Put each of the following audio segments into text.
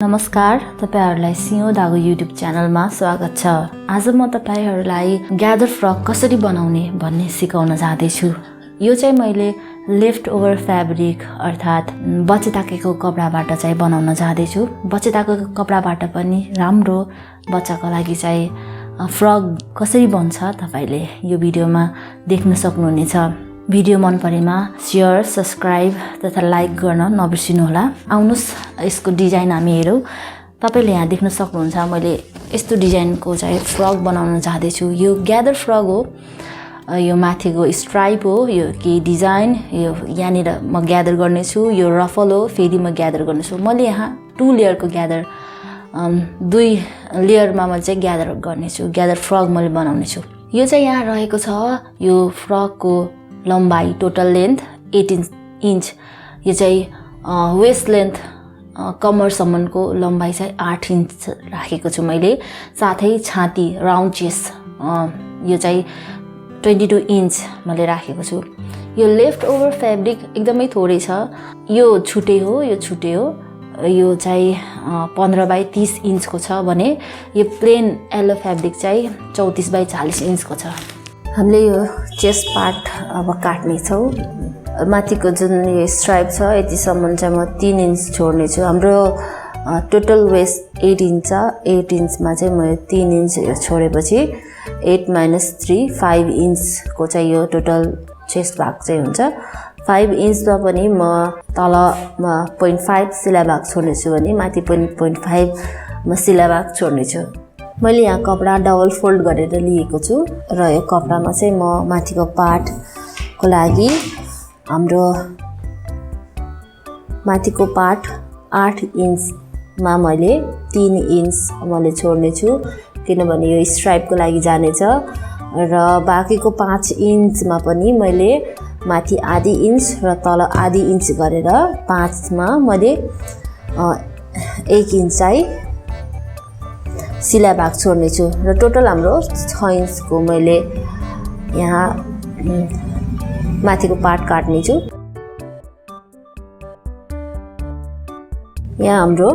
नमस्कार, तपाईहरुलाई SiyoDhago YouTube च्यानलमा स्वागत छ। आज म तपाईहरुलाई ग्यादर फ्रक कसरी बनाउने भन्ने सिकाउन जाँदै छु। यो चाहिँ मैले लेफ्ट ओभर फ्याब्रिक अर्थात बचेताकेको कपडाबाट चाहिँ बनाउन जाँदै छु। बचेताको कपडाबाट पनि राम्रो बच्चाको लागि चाहिँ फ्रक कसरी बन्छ तपाईले यो भिडियोमा देख्न सक्नुहुनेछ। भिडियो मन परेमा शेयर, सब्स्क्राइब तथा लाइक गर्न नबिर्सिनु होला। आउनुस् यसको डिजाइन हामी हेरौँ। तपाईले यहाँ देख्न सक्नुहुन्छ मैले यस्तो डिजाइनको चाहिँ फ्रक बनाउन जाँदै छु। यो ग्यादर फ्रक हो। यो माथिको स्ट्राइप हो। यो के डिजाइन यो यहाँनिर म ग्यादर गर्ने छु। यो रफल हो, फेरि म ग्यादर गर्ने छु। मैले यहाँ 2 लेयरको ग्यादर 2 लेयरमा म चाहिँ ग्यादर गर्ने छु। ग्यादर फ्रक मैले बनाउने छु। यो चाहिँ यहाँ रहेको छ। यो फ्रकको लम्बाई टोटल लेन्थ 18 इन्च। यो चाहिँ वेस्ट लेन्थ कमरसम्मको लम्बाई चाहिँ 8 इन्च राखेको छु मैले। साथै छाती राउन्ड चेस्ट यो चाहिँ 22 इन्च मैले राखेको छु। यो लेफ्ट ओभर फ्याब्रिक एकदमै थोरै छ। यो छुटे हो, यो छुटे हो। यो चाहिँ 15 बाइ 30 इन्चको छ भने यो प्लेन येलो फ्याब्रिक चाहिँ 34 बाइ 40 इन्चको छ। हामीले यो चेस्ट पार्ट अब काट्ने छौँ। माथिको जुन यो स्ट्राइप छ यतिसम्म चाहिँ म 3 इन्च छोड्ने छु। हाम्रो टोटल वेस्ट 8 इन्च छ। 8 इन्चमा चाहिँ म 3 इन्च छोडेपछि 8 - 3 5 इन्चको चाहिँ यो टोटल चेस्ट भाग चाहिँ हुन्छ। 5 इन्चमा पनि म तलमा 0.5 सिला भाग छोड्ने छु भने माथि 0.5 म सिला भाग छोड्ने छु। मैले यहाँ कपडा डबल फोल्ड गरेर लिएको छु र यो कपडामा चाहिँ म माथिको पार्टको लागि हाम्रो माथिको पार्ट 8 इन्चमा मैले 3 इन्च मैले छोड्ने छु किनभने यो स्ट्राइपको लागि जानेछ र बाँकीको 5 इन्चमा पनि मैले माथि आधी इन्च र तल आधी इन्च गरेर 5 मा मैले 1 इन्च चाहिँ सिला भाग छोड्ने छु र टोटल हाम्रो 6 इन्चको मैले यहाँ माथिको पार्ट काट्ने छु। यहाँ हाम्रो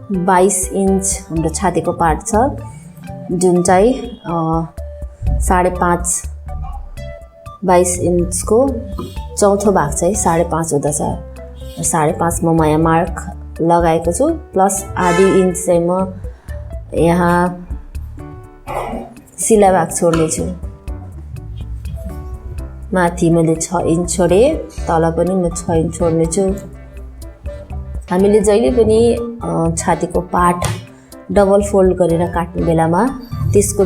22 इन्च हाम्रो छातीको पार्ट छ जुन चाहिँ 5.5 22 इन्चको चौथो भाग चाहिँ 5.5 हुँदछ। 5.5 म यहाँ मार्क लगाएको छु प्लस आधी इन्च चाहिँ म यहाँ सिला भाग छोड्ने छु। माथि मैले 6 इन्च छोडे, तल पनि म 6 इन्च छोड्ने छु। हामीले जहिले पनि छातीको पार्ट डबल फोल्ड गरेर काट्ने बेलामा त्यसको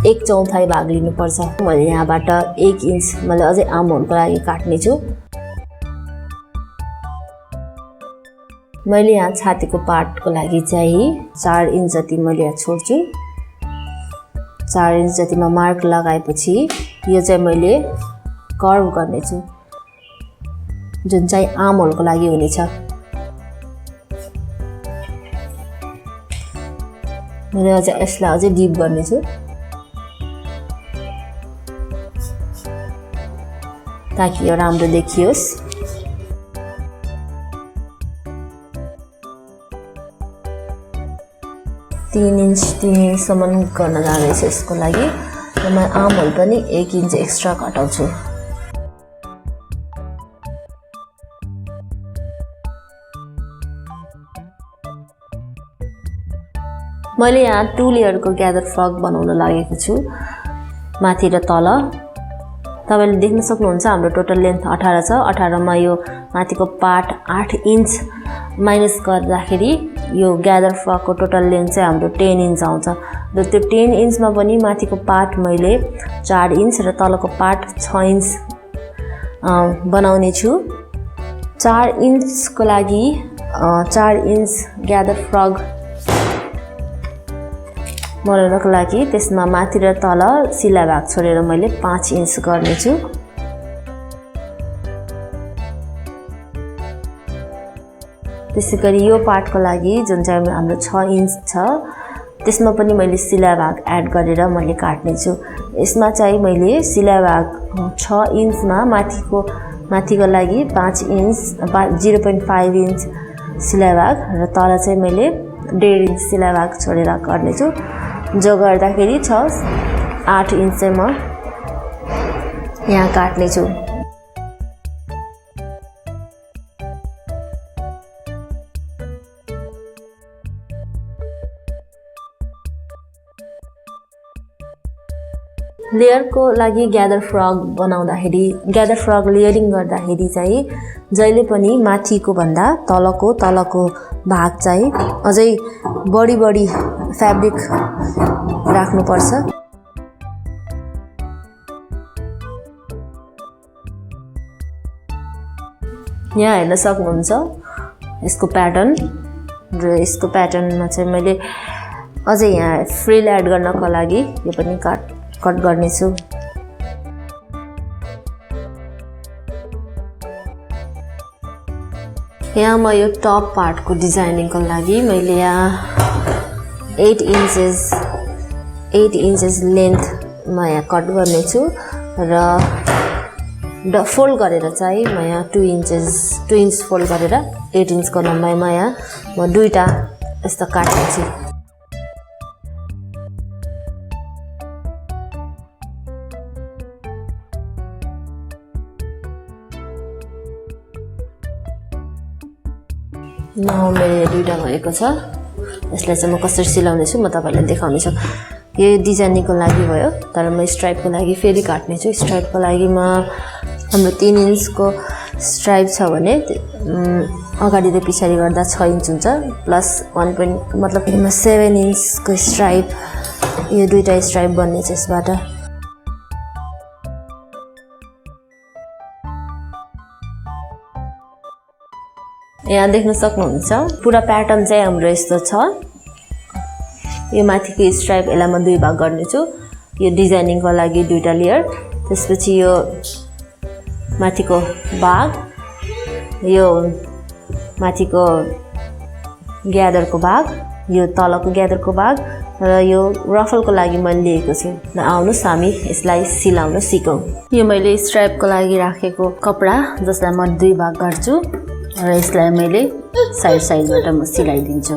1/4 भाग लिनुपर्छ। मैले यहाँबाट 1 इन्च मैले अझै आर्महोलको लागि काट्ने छु। मैले यहाँ छातीको पार्टको लागि चाहिँ 4 इन्च जति मैले यहाँ छोड्छु। 4 इन्च जतिमा मार्क लगाएपछि यो चाहिँ मैले कर्भ गर्ने छु जुन चाहिँ आर्महोलको लागि हुनेछ। मैले अझै यसलाई अझै डिप गर्ने छु ताकि यो राम्रो देखियोस्। 3 इन्चसम्म गर्न जाँदैछु यसको लागि र म आर्महोल पनि 1 इन्च एक्स्ट्रा घटाउँछु। मैले यहाँ 2 लेयरको ग्यादर फ्रक बनाउन लागेको छु माथि र तल। तपाईले देख्न सक्नुहुन्छ हाम्रो टोटल लेन्थ 18 छ। 18 मा यो माथिको पार्ट 8 इन्च माइनस गर्दाखेरि यो ग्यादर फ्रकको टोटल लेन्थ चाहिँ हाम्रो 10 इन्च आउँछ र त्यो 10 इन्चमा पनि माथिको पार्ट मैले 4 इन्च र तलको पार्ट 6 इन्च बनाउने छु। 4 इन्चको लागि 4 इन्च ग्यादर फ्रक बनाउनको लागि त्यसमा माथि र तल सिला भाग छोडेर मैले 5 इन्च गर्ने छु। त्यसैगरी यो पार्टको लागि जुन चाहिँ हाम्रो 6 इन्च छ त्यसमा पनि मैले सिला भाग एड गरेर मैले काट्ने छु। यसमा चाहिँ मैले सिला भाग 6 इन्चमा माथिको लागि 5 इन्च 0.5 इन्च सिलाइ भाग र तल चाहिँ मैले 1.5 इन्च सिलाइ भाग छोडेर गर्ने छु जो गर्दाखेरि 8 इन्च चाहिँ म यहाँ काट्ने छु लेयरको लागि ग्यादर फ्रक बनाउँदाखेरि ग्यादर फ्रक लेयरिङ गर्दाखेरि चाहिँ जहिले पनि माथिको भन्दा तलको भाग चाहिँ अझै बढी फ्याब्रिक राख्नुपर्छ यहाँ हेर्न सक्नुहुन्छ यसको प्याटर्न र यसको प्याटर्नमा चाहिँ मैले अझै यहाँ फ्रिल एड गर्नको लागि यो पनि कट गर्ने छु यहाँ म यो टप पार्टको डिजाइनिङको लागि मैले यहाँ 8 इन्चेस लेन्थमा यहाँ कट गर्ने छु र फोल्ड गरेर चाहिँ म यहाँ 2 इन्च फोल्ड गरेर 8 इन्चको लम्बाइमा यहाँ म दुईटा यस्तो काट्ने छु नाउ मेरो दुईटा भएको छ यसलाई चाहिँ म कसरी सिलाउने छु म तपाईहरुलाई देखाउने छु यो डिजाइनिङको लागि भयो तर म स्ट्राइपको लागि फेरि काट्ने छु स्ट्राइपको लागि म हाम्रो 3 इन्चको स्ट्राइप छ भने अगाडि र पछाडी गर्दा 6 इन्च हुन्छ प्लस 1 मतलब 7 इन्चको स्ट्राइप यो दुईटा स्ट्राइप बन्ने छ यसबाट यहाँ देख्न सक्नुहुन्छ पुरा प्याटर्न चाहिँ हाम्रो यस्तो छ यो माथिको स्ट्राइप यसलाई म दुई भाग गर्ने छु यो डिजाइनिङको लागि दुईटा लेयर त्यसपछि यो माथिको भाग यो माथिको ग्यादरको भाग यो तलको ग्यादरको भाग र यो रफलको लागि मैले लिएको छु र आउनुस् हामी यसलाई सिलाउन सिकौं यो मैले स्ट्राइपको लागि राखेको कपडा जसलाई म दुई भाग गर्छु र यसलाई मैले साइडबाट म सिलाइदिन्छु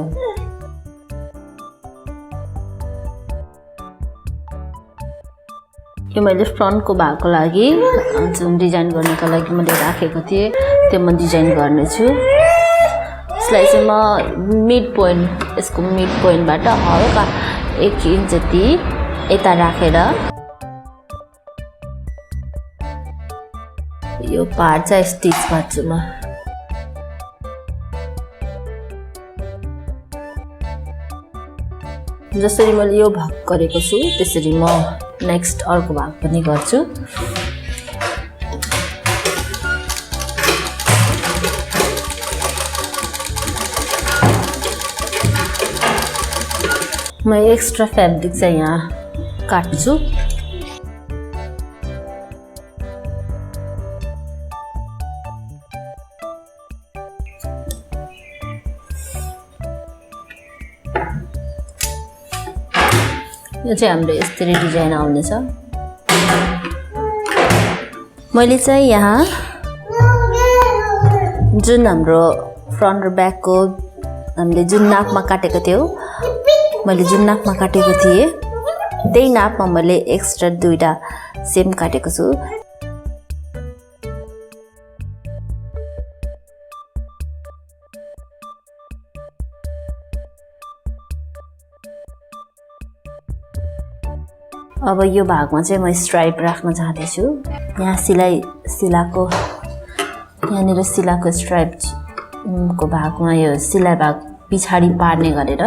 यो मैले फ्रन्टको भागको लागि जुन डिजाइन गर्नको लागि मैले राखेको थिए त्यो म डिजाइन गर्ने छु यसलाई चाहिँ म मिड पोइन्ट यसको मिड पोइन्टबाट हल्का 1 इन्च जति यता राखेर यो पार्ट चाहिँ स्टिच गर्छु म जसरी मैले यो भाग गरेको छु त्यसरी म नेक्स्ट अर्को भाग पनि गर्छु म एक्स्ट्रा फ्याब्रिक चाहिँ यहाँ काट्छु यो चाहिँ हाम्रो यसरी डिजाइन आउने छ मैले चाहिँ यहाँ जुन हाम्रो फ्रन्ट र ब्याकको हामीले जुन नापमा काटेको थियौ मैले जुन नापमा काटेको थिए त्यही नापमा मैले एक्स्ट्रा दुईटा सेम काटेको छु अब यो भागमा चाहिँ म स्ट्राइप राख्न चाहन्छु यहाँ सिलाको यहाँनिर सिलाको स्ट्राइप को भागमा यो सिलाइ भाग पछाडी पार्ने गरेर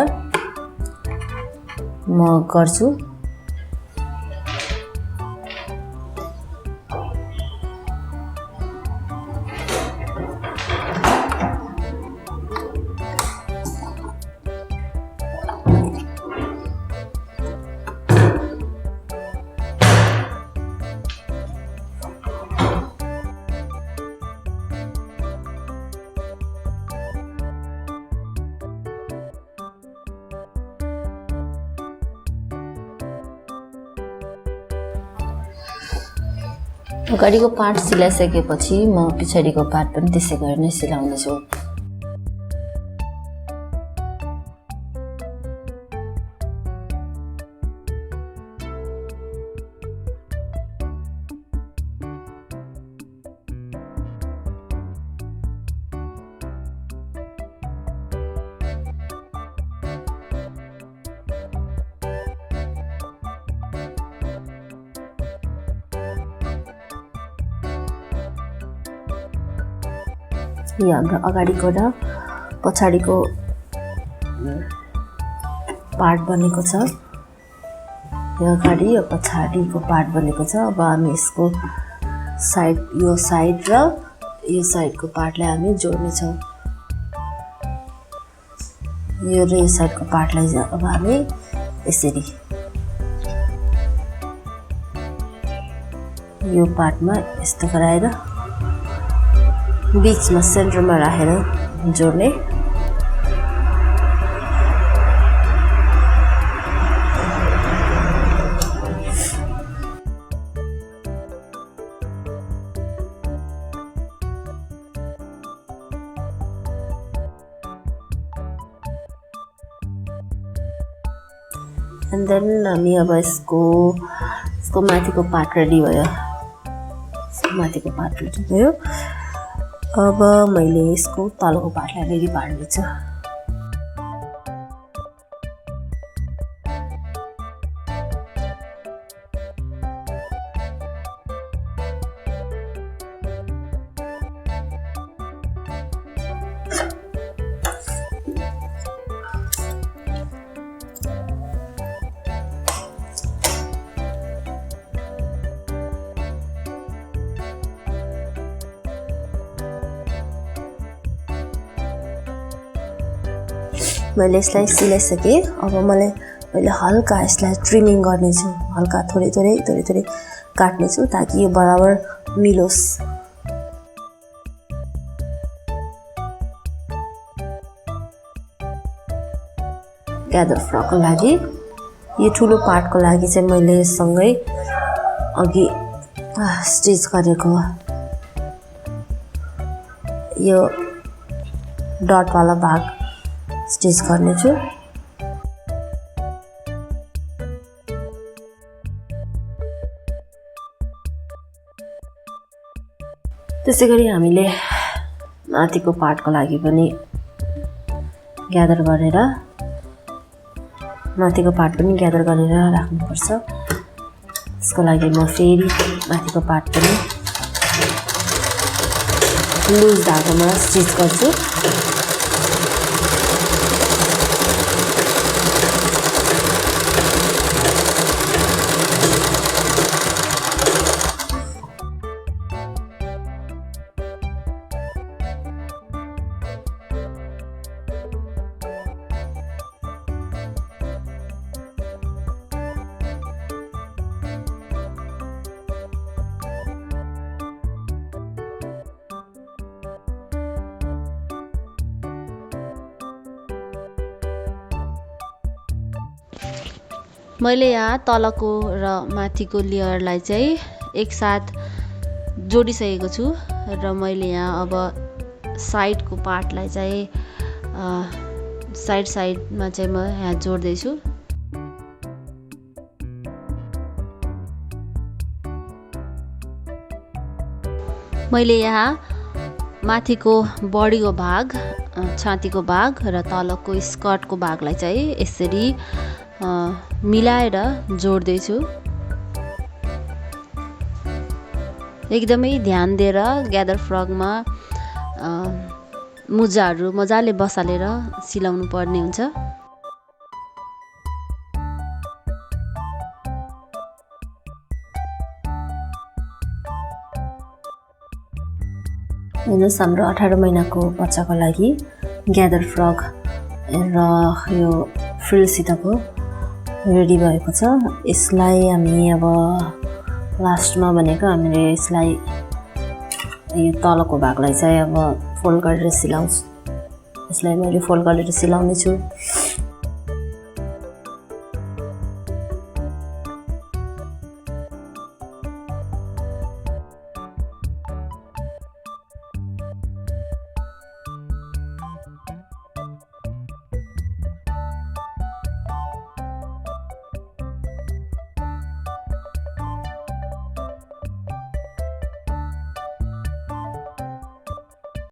म गर्छु अगाडिको पार्ट सिलाइसकेपछि म पछाडीको पार्ट पनि त्यसै गरी नै सिलाउने छु यो हाम्रो अगाडिको र पछाडिको पार्ट बनेको छ। यो अगाडि यो पछाडिको पार्ट बनेको छ। अब हामी यसको यो साइड र यो साइडको पार्टलाई हामी जोड्ने छौँ। यो र यो साइडको पार्टलाई अब हामी यसरी यो पार्टमा यस्तो गराएर बीचमा सेन्टरमा राखेर जोड्ने। एन्ड देन हामी अब यसको माथिको पार्ट रेडी भयो। माथिको पार्ट रेडी भयो। अब मैले यसको तलको पार्टलाई रेडी पार्नेछु। मैले यसलाई सिलाइसकेँ। अब मैले हल्का यसलाई ट्रिमिङ गर्नेछु। हल्का थोरै थोरै काट्नेछु ताकि यो बराबर मिलोस्। ग्यादर फ्रकको लागि यो ठुलो पार्टको लागि चाहिँ मैले सँगै अघि स्टिच गरेको यो डटवाला भाग स्टिच गर्नेछु। त्यसै गरी हामीले माथिको पार्टको लागि पनि ग्यादर गरेर राख्नुपर्छ। त्यसको लागि म फेरि माथिको पार्ट पनि लुज धागोमा स्टिच गर्छु। मैले यहाँ तलको र माथिको लेयरलाई चाहिँ एकसाथ जोडिसकेको छु र मैले यहाँ अब साइडको पार्टलाई चाहिँ साइडमा चाहिँ म यहाँ जोड्दैछु। मैले यहाँ माथिको बडीको भाग, छातीको भाग र तलको स्कर्टको भागलाई चाहिँ यसरी मिलाएर जोड्दैछु। एकदमै ध्यान दिएर ग्यादर फ्रकमा मुजाहरू मजाले बसालेर सिलाउनु पर्ने हुन्छ। हेर्नुहोस्, हाम्रो 18 महिनाको बच्चाको लागि ग्यादर फ्रक र यो फ्रिलसितको रेडी भएको छ। यसलाई हामी अब लास्टमा भनेको हामीले यसलाई यो तलको भागलाई चाहिँ अब फोल्ड गरेर सिलाउँछु। यसलाई मैले फोल्ड गरेर सिलाउने छु।